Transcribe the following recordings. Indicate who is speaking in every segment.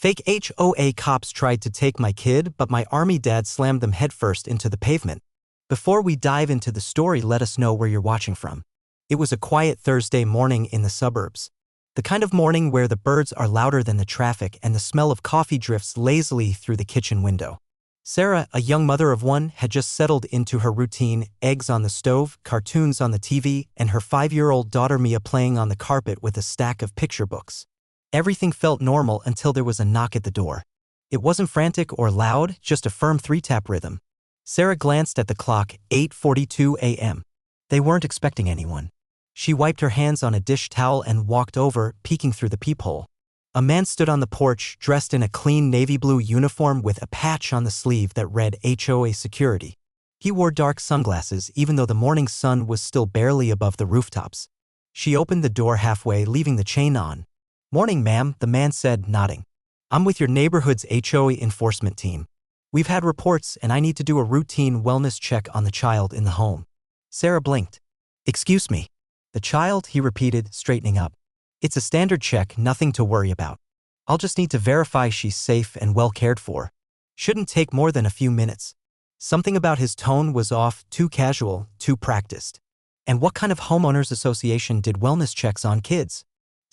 Speaker 1: Fake HOA cops tried to take my kid, but my army dad slammed them headfirst into the pavement. Before we dive into the story, let us know where you're watching from. It was a quiet Thursday morning in the suburbs. The kind of morning where the birds are louder than the traffic and the smell of coffee drifts lazily through the kitchen window. Sarah, a young mother of one, had just settled into her routine: eggs on the stove, cartoons on the TV, and her 5-year-old daughter Mia playing on the carpet with a stack of picture books. Everything felt normal until there was a knock at the door. It wasn't frantic or loud, just a firm 3-tap rhythm. Sarah glanced at the clock, 8:42 a.m. They weren't expecting anyone. She wiped her hands on a dish towel and walked over, peeking through the peephole. A man stood on the porch, dressed in a clean navy blue uniform with a patch on the sleeve that read HOA Security. He wore dark sunglasses even though the morning sun was still barely above the rooftops. She opened the door halfway, leaving the chain on. "Morning, ma'am," the man said, nodding. "I'm with your neighborhood's HOA enforcement team. We've had reports and I need to do a routine wellness check on the child in the home." Sarah blinked. "Excuse me." "The child," he repeated, straightening up. "It's a standard check, nothing to worry about. I'll just need to verify she's safe and well cared for. Shouldn't take more than a few minutes." Something about his tone was off, too casual, too practiced. And what kind of homeowners association did wellness checks on kids?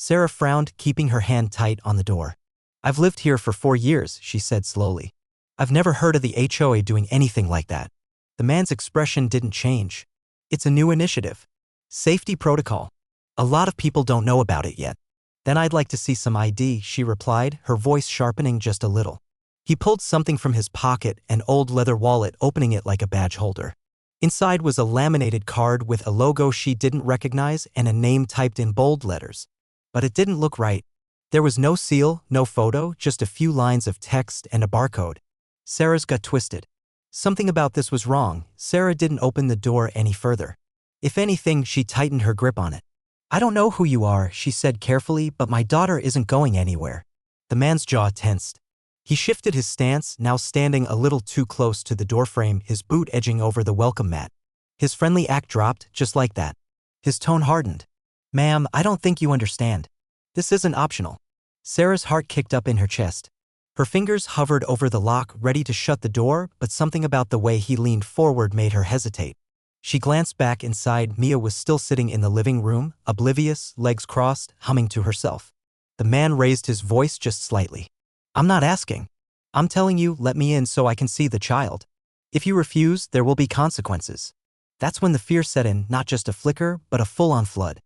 Speaker 1: Sarah frowned, keeping her hand tight on the door. "I've lived here for 4 years, she said slowly. "I've never heard of the HOA doing anything like that." The man's expression didn't change. "It's a new initiative. Safety protocol. A lot of people don't know about it yet." "Then I'd like to see some ID," she replied, her voice sharpening just a little. He pulled something from his pocket, an old leather wallet, opening it like a badge holder. Inside was a laminated card with a logo she didn't recognize and a name typed in bold letters. But it didn't look right. There was no seal, no photo, just a few lines of text and a barcode. Sarah's gut twisted. Something about this was wrong. Sarah didn't open the door any further. If anything, she tightened her grip on it. "I don't know who you are," she said carefully, "but my daughter isn't going anywhere." The man's jaw tensed. He shifted his stance, now standing a little too close to the doorframe, his boot edging over the welcome mat. His friendly act dropped, just like that. His tone hardened. "Ma'am, I don't think you understand. This isn't optional." Sarah's heart kicked up in her chest. Her fingers hovered over the lock, ready to shut the door, but something about the way he leaned forward made her hesitate. She glanced back inside. Mia was still sitting in the living room, oblivious, legs crossed, humming to herself. The man raised his voice just slightly. "I'm not asking. I'm telling you, let me in so I can see the child. If you refuse, there will be consequences." That's when the fear set in, not just a flicker, but a full-on flood.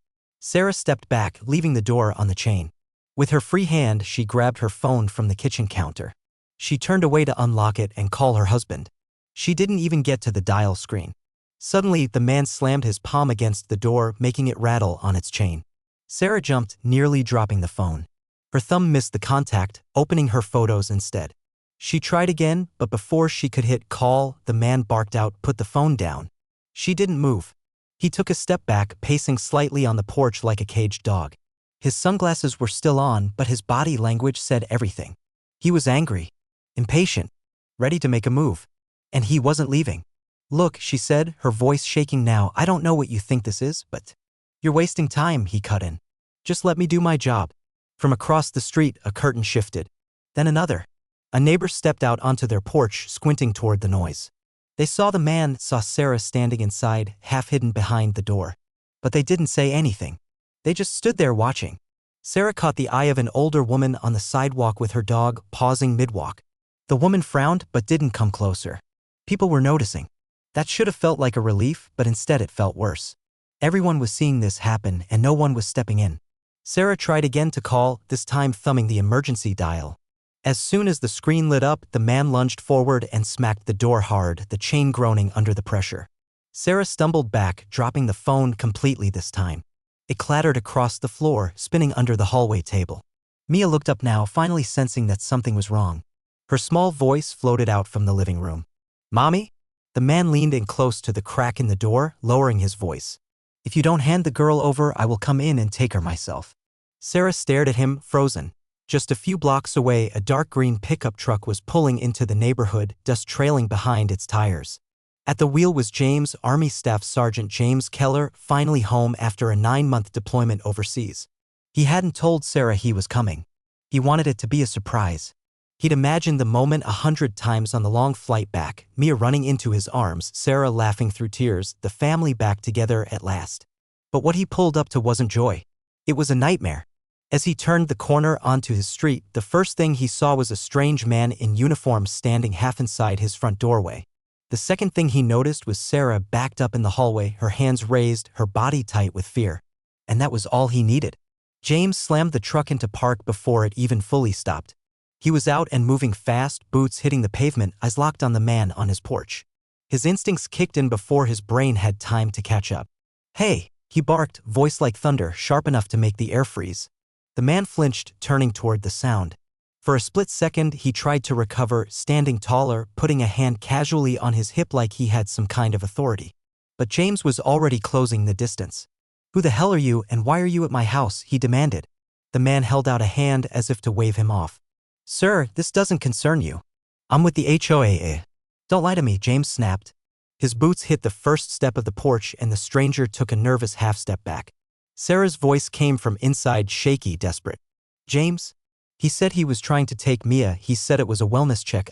Speaker 1: Sarah stepped back, leaving the door on the chain. With her free hand, she grabbed her phone from the kitchen counter. She turned away to unlock it and call her husband. She didn't even get to the dial screen. Suddenly, the man slammed his palm against the door, making it rattle on its chain. Sarah jumped, nearly dropping the phone. Her thumb missed the contact, opening her photos instead. She tried again, but before she could hit call, the man barked out, "Put the phone down." She didn't move. He took a step back, pacing slightly on the porch like a caged dog. His sunglasses were still on, but his body language said everything. He was angry, impatient, ready to make a move. And he wasn't leaving. "Look," she said, her voice shaking now, "I don't know what you think this is, but you're wasting time," he cut in. "Just let me do my job." From across the street, a curtain shifted. Then another. A neighbor stepped out onto their porch, squinting toward the noise. They saw the man, saw Sarah standing inside, half hidden behind the door. But they didn't say anything. They just stood there watching. Sarah caught the eye of an older woman on the sidewalk with her dog, pausing mid-walk. The woman frowned but didn't come closer. People were noticing. That should have felt like a relief, but instead it felt worse. Everyone was seeing this happen and no one was stepping in. Sarah tried again to call, this time thumbing the emergency dial. As soon as the screen lit up, the man lunged forward and smacked the door hard, the chain groaning under the pressure. Sarah stumbled back, dropping the phone completely this time. It clattered across the floor, spinning under the hallway table. Mia looked up now, finally sensing that something was wrong. Her small voice floated out from the living room. "Mommy?" The man leaned in close to the crack in the door, lowering his voice. "If you don't hand the girl over, I will come in and take her myself." Sarah stared at him, frozen. Just a few blocks away, a dark green pickup truck was pulling into the neighborhood, dust trailing behind its tires. At the wheel was James, Army Staff Sergeant James Keller, finally home after a 9-month deployment overseas. He hadn't told Sarah he was coming. He wanted it to be a surprise. He'd imagined the moment 100 times on the long flight back, Mia running into his arms, Sarah laughing through tears, the family back together at last. But what he pulled up to wasn't joy. It was a nightmare. As he turned the corner onto his street, the first thing he saw was a strange man in uniform standing half inside his front doorway. The second thing he noticed was Sarah backed up in the hallway, her hands raised, her body tight with fear. And that was all he needed. James slammed the truck into park before it even fully stopped. He was out and moving fast, boots hitting the pavement, eyes locked on the man on his porch. His instincts kicked in before his brain had time to catch up. "Hey!" he barked, voice like thunder, sharp enough to make the air freeze. The man flinched, turning toward the sound. For a split second, he tried to recover, standing taller, putting a hand casually on his hip like he had some kind of authority. But James was already closing the distance. "Who the hell are you and why are you at my house?" he demanded. The man held out a hand as if to wave him off. "Sir, this doesn't concern you. I'm with the HOA. Don't lie to me," James snapped. His boots hit the first step of the porch and the stranger took a nervous half-step back. Sarah's voice came from inside, shaky, desperate. "James? He said he was trying to take Mia. He said it was a wellness check.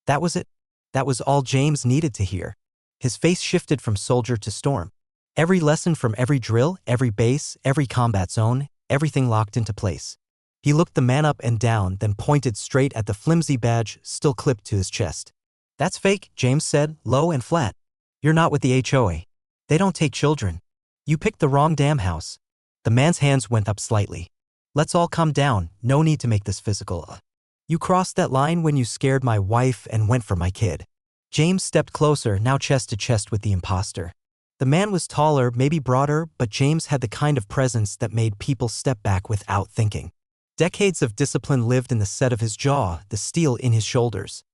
Speaker 1: That was it?" That was all James needed to hear. His face shifted from soldier to storm. Every lesson from every drill, every base, every combat zone, everything locked into place. He looked the man up and down, then pointed straight at the flimsy badge still clipped to his chest. "That's fake," James said, low and flat. "You're not with the HOA. They don't take children. You picked the wrong damn house." The man's hands went up slightly. "Let's all calm down, no need to make this physical. You crossed that line when you scared my wife and went for my kid." James stepped closer, now chest to chest with the imposter. The man was taller, maybe broader, but James had the kind of presence that made people step back without thinking. Decades of discipline lived in the set of his jaw, the steel in his shoulders.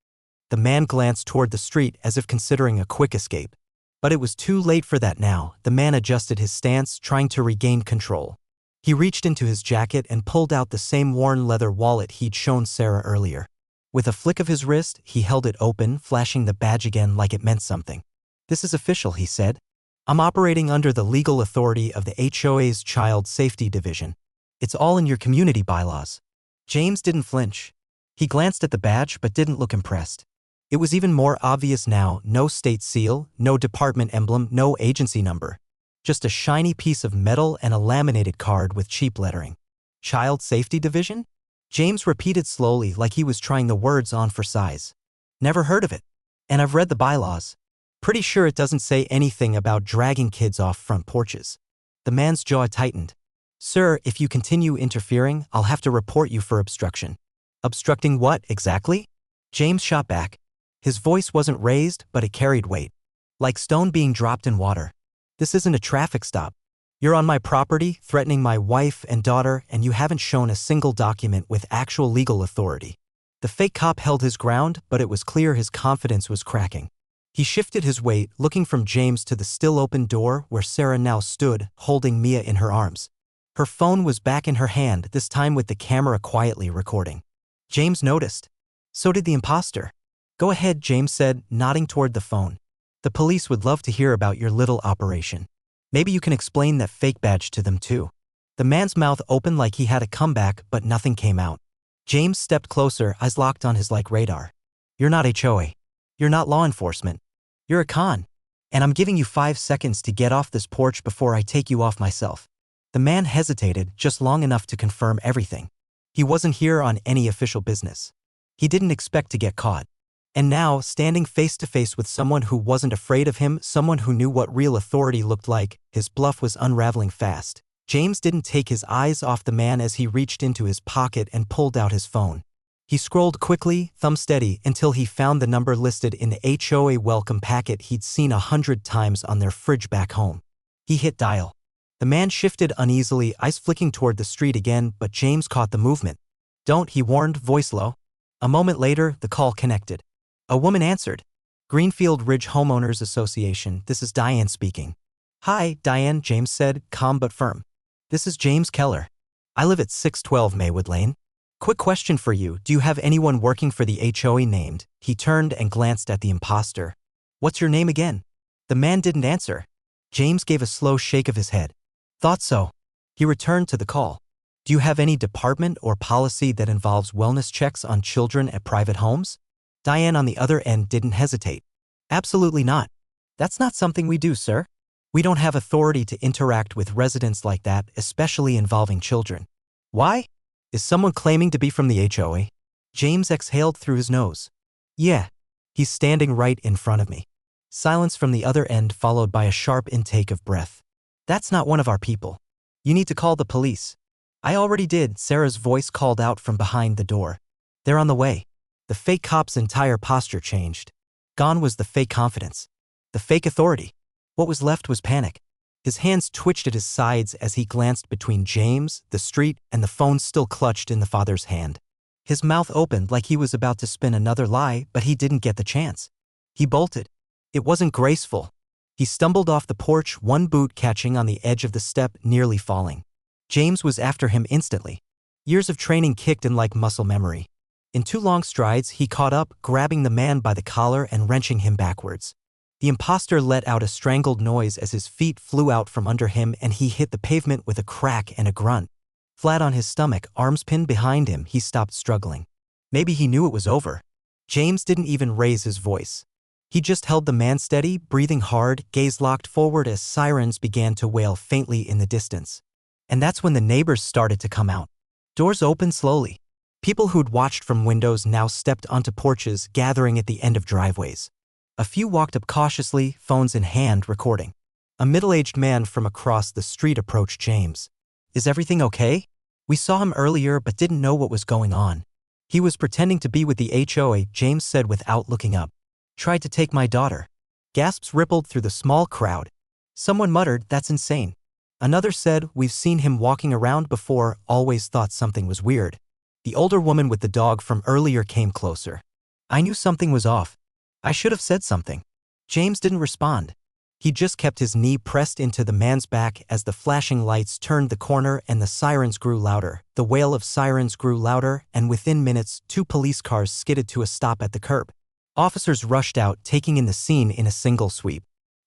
Speaker 1: The man glanced toward the street as if considering a quick escape. But it was too late for that now. The man adjusted his stance, trying to regain control. He reached into his jacket and pulled out the same worn leather wallet he'd shown Sarah earlier. With a flick of his wrist, he held it open, flashing the badge again like it meant something. "This is official," he said. "I'm operating under the legal authority of the HOA's Child Safety Division. It's all in your community bylaws." James didn't flinch. He glanced at the badge but didn't look impressed. It was even more obvious now, no state seal, no department emblem, no agency number. Just a shiny piece of metal and a laminated card with cheap lettering. "Child Safety Division?" James repeated slowly like he was trying the words on for size. "Never heard of it. And I've read the bylaws. Pretty sure it doesn't say anything about dragging kids off front porches." The man's jaw tightened. "Sir, if you continue interfering, I'll have to report you for obstruction." "Obstructing what, exactly?" James shot back. His voice wasn't raised, but it carried weight. Like stone being dropped in water. "This isn't a traffic stop. You're on my property, threatening my wife and daughter, and you haven't shown a single document with actual legal authority." The fake cop held his ground, but it was clear his confidence was cracking. He shifted his weight, looking from James to the still open door where Sarah now stood, holding Mia in her arms. Her phone was back in her hand, this time with the camera quietly recording. James noticed. So did the imposter. "Go ahead," James said, nodding toward the phone. "The police would love to hear about your little operation. Maybe you can explain that fake badge to them too." The man's mouth opened like he had a comeback, but nothing came out. James stepped closer, eyes locked on his like radar. "You're not HOA. You're not law enforcement. You're a con. And I'm giving you 5 seconds to get off this porch before I take you off myself." The man hesitated, just long enough to confirm everything. He wasn't here on any official business. He didn't expect to get caught. And now, standing face to face with someone who wasn't afraid of him, someone who knew what real authority looked like, his bluff was unraveling fast. James didn't take his eyes off the man as he reached into his pocket and pulled out his phone. He scrolled quickly, thumb steady, until he found the number listed in the HOA welcome packet he'd seen 100 times on their fridge back home. He hit dial. The man shifted uneasily, eyes flicking toward the street again, but James caught the movement. "Don't," he warned, voice low. A moment later, the call connected. A woman answered. "Greenfield Ridge Homeowners Association, this is Diane speaking." "Hi, Diane," James said, calm but firm. "This is James Keller. I live at 612 Maywood Lane. Quick question for you, do you have anyone working for the HOA named?" He turned and glanced at the imposter. "What's your name again?" The man didn't answer. James gave a slow shake of his head. "Thought so." He returned to the call. Do you have any department or policy that involves wellness checks on children at private homes? Diane on the other end didn't hesitate. Absolutely not. That's not something we do, sir. We don't have authority to interact with residents like that, especially involving children. Why? Is someone claiming to be from the HOA? James exhaled through his nose. Yeah. He's standing right in front of me. Silence from the other end followed by a sharp intake of breath. That's not one of our people. You need to call the police. I already did, Sarah's voice called out from behind the door. They're on the way. The fake cop's entire posture changed. Gone was the fake confidence. The fake authority. What was left was panic. His hands twitched at his sides as he glanced between James, the street, and the phone still clutched in the father's hand. His mouth opened like he was about to spin another lie, but he didn't get the chance. He bolted. It wasn't graceful. He stumbled off the porch, one boot catching on the edge of the step, nearly falling. James was after him instantly. Years of training kicked in like muscle memory. In 2 long strides, he caught up, grabbing the man by the collar and wrenching him backwards. The imposter let out a strangled noise as his feet flew out from under him and he hit the pavement with a crack and a grunt. Flat on his stomach, arms pinned behind him, he stopped struggling. Maybe he knew it was over. James didn't even raise his voice. He just held the man steady, breathing hard, gaze locked forward as sirens began to wail faintly in the distance. And that's when the neighbors started to come out. Doors opened slowly. People who'd watched from windows now stepped onto porches, gathering at the end of driveways. A few walked up cautiously, phones in hand, recording. A middle-aged man from across the street approached James. Is everything okay? We saw him earlier but didn't know what was going on. He was pretending to be with the HOA, James said without looking up. Tried to take my daughter. Gasps rippled through the small crowd. Someone muttered, that's insane. Another said, we've seen him walking around before, always thought something was weird. The older woman with the dog from earlier came closer. I knew something was off. I should have said something. James didn't respond. He just kept his knee pressed into the man's back as the flashing lights turned the corner and the sirens grew louder. The wail of sirens grew louder, and within minutes, 2 police cars skidded to a stop at the curb. Officers rushed out, taking in the scene in a single sweep.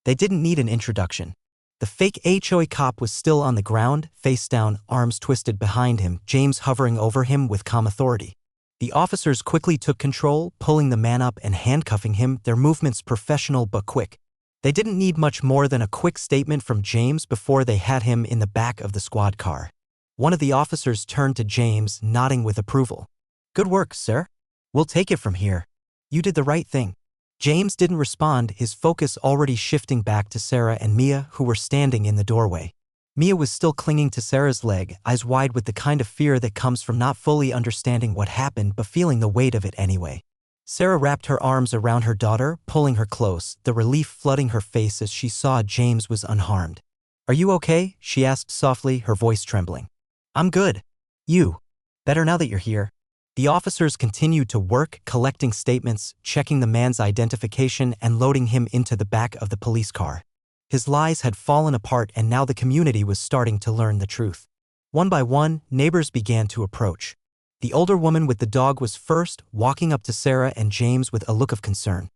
Speaker 1: They didn't need an introduction. The fake HOA cop was still on the ground, face down, arms twisted behind him, James hovering over him with calm authority. The officers quickly took control, pulling the man up and handcuffing him, their movements professional but quick. They didn't need much more than a quick statement from James before they had him in the back of the squad car. One of the officers turned to James, nodding with approval. Good work, sir. We'll take it from here. You did the right thing. James didn't respond, his focus already shifting back to Sarah and Mia, who were standing in the doorway. Mia was still clinging to Sarah's leg, eyes wide with the kind of fear that comes from not fully understanding what happened but feeling the weight of it anyway. Sarah wrapped her arms around her daughter, pulling her close, the relief flooding her face as she saw James was unharmed. Are you okay? She asked softly, her voice trembling. I'm good. You. Better now that you're here. The officers continued to work, collecting statements, checking the man's identification, and loading him into the back of the police car. His lies had fallen apart and now the community was starting to learn the truth. One by one, neighbors began to approach. The older woman with the dog was first, walking up to Sarah and James with a look of concern.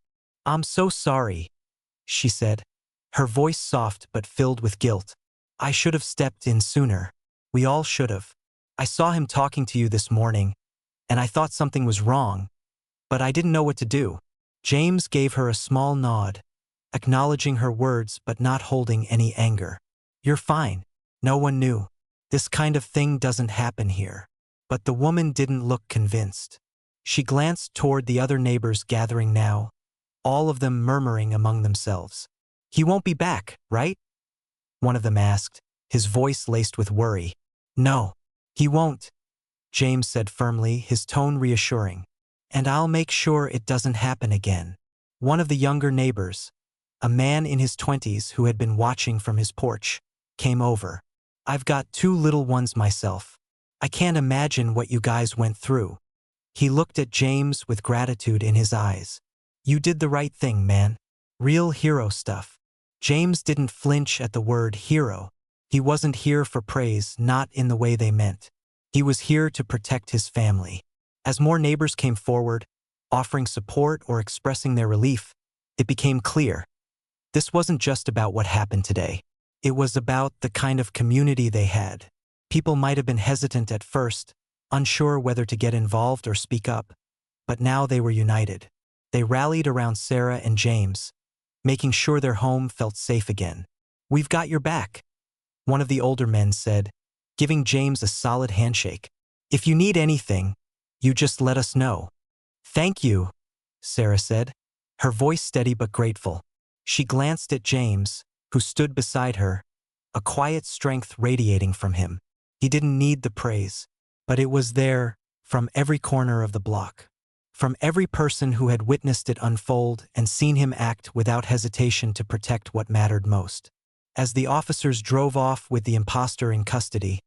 Speaker 1: I'm so sorry, she said, her voice soft but filled with guilt. I should have stepped in sooner. We all should have. I saw him talking to you this morning, and I thought something was wrong, but I didn't know what to do. James gave her a small nod, acknowledging her words but not holding any anger. You're fine. No one knew. This kind of thing doesn't happen here. But the woman didn't look convinced. She glanced toward the other neighbors gathering now, all of them murmuring among themselves. He won't be back, right? One of them asked, his voice laced with worry. No, he won't, James said firmly, his tone reassuring. And I'll make sure it doesn't happen again. One of the younger neighbors, a man in his 20s who had been watching from his porch, came over. I've got 2 little ones myself. I can't imagine what you guys went through. He looked at James with gratitude in his eyes. You did the right thing, man. Real hero stuff. James didn't flinch at the word hero. He wasn't here for praise, not in the way they meant. He was here to protect his family. As more neighbors came forward, offering support or expressing their relief, it became clear. This wasn't just about what happened today. It was about the kind of community they had. People might have been hesitant at first, unsure whether to get involved or speak up, but now they were united. They rallied around Sarah and James, making sure their home felt safe again. "We've got your back," one of the older men said, giving James a solid handshake. "If you need anything, you just let us know." "Thank you," Sarah said, her voice steady but grateful. She glanced at James, who stood beside her, a quiet strength radiating from him. He didn't need the praise, but it was there from every corner of the block. From every person who had witnessed it unfold and seen him act without hesitation to protect what mattered most. As the officers drove off with the imposter in custody,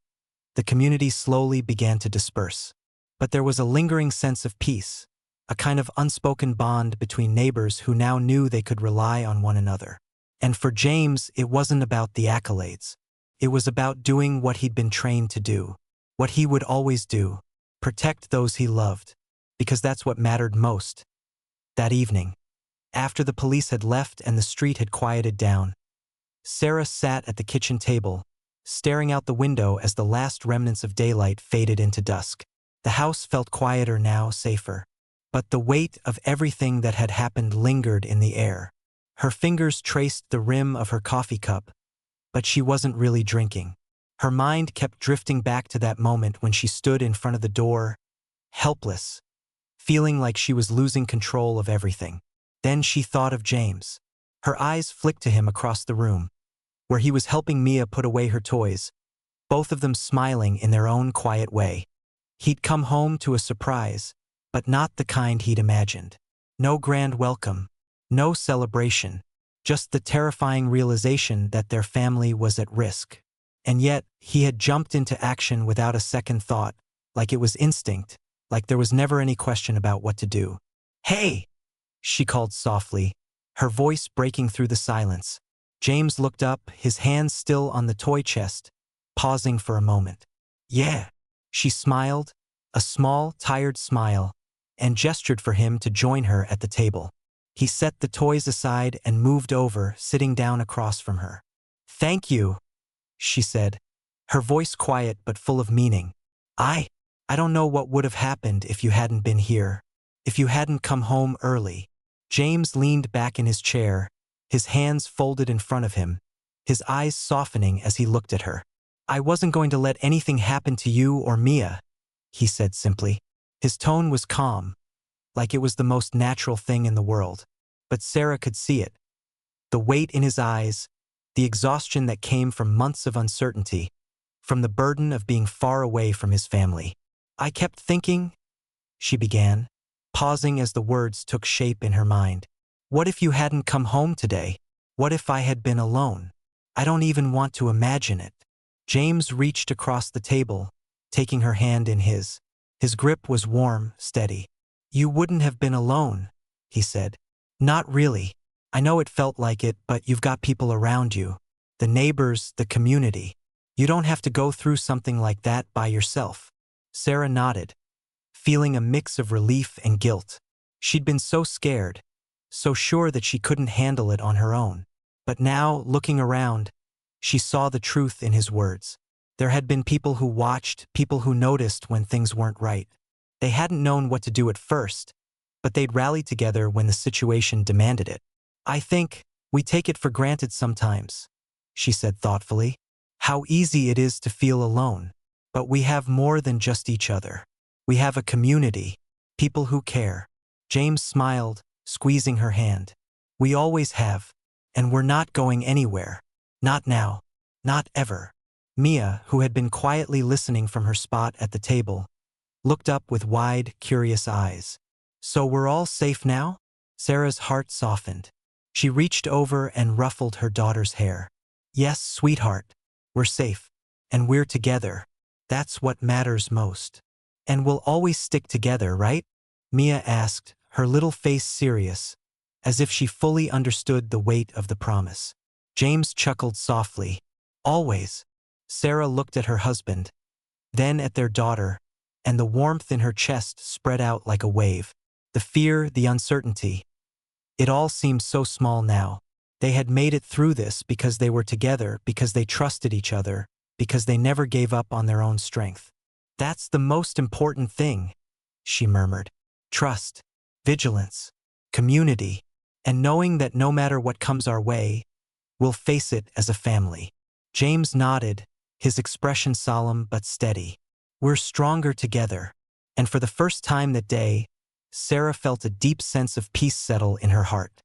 Speaker 1: the community slowly began to disperse. But there was a lingering sense of peace, a kind of unspoken bond between neighbors who now knew they could rely on one another. And for James, it wasn't about the accolades. It was about doing what he'd been trained to do, what he would always do, protect those he loved, because that's what mattered most. That evening, after the police had left and the street had quieted down, Sarah sat at the kitchen table, staring out the window as the last remnants of daylight faded into dusk. The house felt quieter now, safer. But the weight of everything that had happened lingered in the air. Her fingers traced the rim of her coffee cup, but she wasn't really drinking. Her mind kept drifting back to that moment when she stood in front of the door, helpless, feeling like she was losing control of everything. Then she thought of James. Her eyes flicked to him across the room, where he was helping Mia put away her toys, both of them smiling in their own quiet way. He'd come home to a surprise, but not the kind he'd imagined. No grand welcome, no celebration, just the terrifying realization that their family was at risk. And yet, he had jumped into action without a second thought, like it was instinct, like there was never any question about what to do. "Hey!" she called softly, her voice breaking through the silence. James looked up, his hands still on the toy chest, pausing for a moment. "Yeah." She smiled, a small, tired smile, and gestured for him to join her at the table. He set the toys aside and moved over, sitting down across from her. "Thank you," she said, her voice quiet but full of meaning. I don't know what would have happened if you hadn't been here, if you hadn't come home early." James leaned back in his chair, his hands folded in front of him, his eyes softening as he looked at her. "I wasn't going to let anything happen to you or Mia," he said simply. His tone was calm, like it was the most natural thing in the world. But Sarah could see it. The weight in his eyes, the exhaustion that came from months of uncertainty, from the burden of being far away from his family. "I kept thinking," she began, pausing as the words took shape in her mind. "What if you hadn't come home today? What if I had been alone? I don't even want to imagine it." James reached across the table, taking her hand in his. His grip was warm, steady. "You wouldn't have been alone," he said. "Not really. I know it felt like it, but you've got people around you. The neighbors, the community. You don't have to go through something like that by yourself." Sarah nodded, feeling a mix of relief and guilt. She'd been so scared, so sure that she couldn't handle it on her own. But now, looking around, she saw the truth in his words. There had been people who watched, people who noticed when things weren't right. They hadn't known what to do at first, but they'd rallied together when the situation demanded it. "I think we take it for granted sometimes," she said thoughtfully. "How easy it is to feel alone. But we have more than just each other. We have a community, people who care." James smiled, squeezing her hand. "We always have, and we're not going anywhere. Not now. Not ever." Mia, who had been quietly listening from her spot at the table, looked up with wide, curious eyes. "So we're all safe now?" Sarah's heart softened. She reached over and ruffled her daughter's hair. "Yes, sweetheart. We're safe. And we're together. That's what matters most." "And we'll always stick together, right?" Mia asked, her little face serious, as if she fully understood the weight of the promise. James chuckled softly. "Always." Sarah looked at her husband, then at their daughter, and the warmth in her chest spread out like a wave. The fear, the uncertainty. It all seemed so small now. They had made it through this because they were together, because they trusted each other, because they never gave up on their own strength. That's the most important thing, she murmured. Trust, vigilance, community, and knowing that no matter what comes our way, we'll face it as a family. James nodded, his expression solemn but steady. We're stronger together. And for the first time that day, Sarah felt a deep sense of peace settle in her heart.